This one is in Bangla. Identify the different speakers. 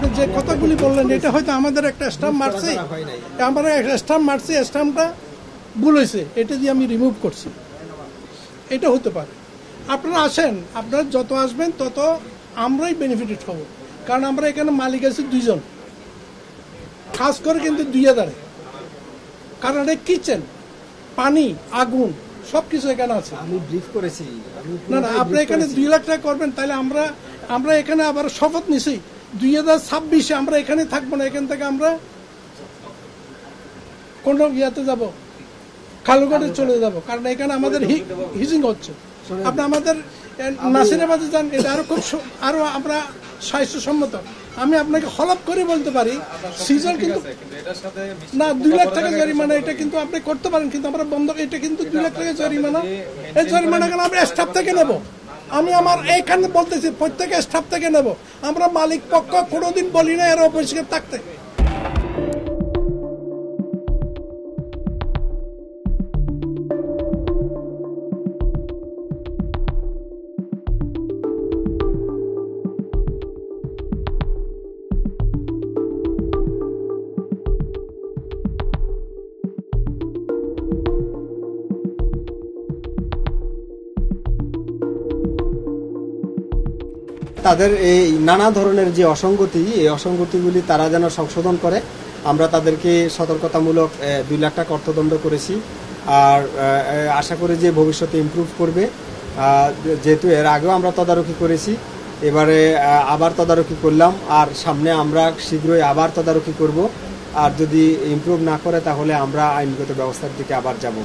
Speaker 1: আপনি যে কথাগুলি বললেন এটা হয়তো আমাদের একটা স্টাম্প মারছি, আমরা একটা স্টাম্প মারছি, স্টাম্পটা ভুল হয়েছে, এটা দিয়ে আমি রিমুভ করছি, এটা হতে পারে। আপনারা আসেন, আপনারা যত আসবেন তত আমরাই বেনিফিটেড হব, কারণ আমরা এখানে মালিক আছি 2 জন, খাস করে কিন্তু 2000, কারণ এটা কিচেন, পানি, আগুন সবকিছু এখানে আছে।
Speaker 2: আমি ব্রিফ করেছি।
Speaker 1: না না, আপনি এখানে 2 লাখ টাকা করবেন, তাহলে আমরা এখানে আবার শপথ নিছি 2026-এ আমরা এখানে থাকবো না, এখান থেকে আমরা কোন ইয়াতে যাব, কালুঘাটে চলে যাব, কারণ এখানে আমাদের হিজিং হচ্ছে। আপনি আমাদের নাসিরাবাদে যান, এটা আরো আমরা স্বাস্থ্যসম্মত। আমি আপনাকে হলপ করে বলতে পারি সিজন কিন্তু না 2 লাখ টাকা জরিমানা, এটা কিন্তু আপনি করতে পারেন, কিন্তু আমরা বন্ধ, এটা কিন্তু 2 লাখ টাকা জরিমানা। এই জরিমানা কেন আমরা স্টাফ থেকে নেব? আমি আমার এইখানে বলতেছি প্রত্যেক স্টাফ থেকে নেব, আমরা মালিক পক্ষ কোনোদিন বলি না এর অপরিষ্কার থাকতে।
Speaker 2: তাদের এই নানা ধরনের যে অসঙ্গতি, এই অসঙ্গতিগুলি তারা যেন সংশোধন করে। আমরা তাদেরকে সতর্কতামূলক 2 লাখ টাকা অর্থদণ্ড করেছি, আর আশা করি যে ভবিষ্যতে ইমপ্রুভ করবে। যেহেতু এর আগেও আমরা তদারকি করেছি, এবারে আবার তদারকি করলাম, আর সামনে আমরা শীঘ্রই আবার তদারকি করব। আর যদি ইমপ্রুভ না করে তাহলে আমরা আইনগত ব্যবস্থার দিকে আবার যাব।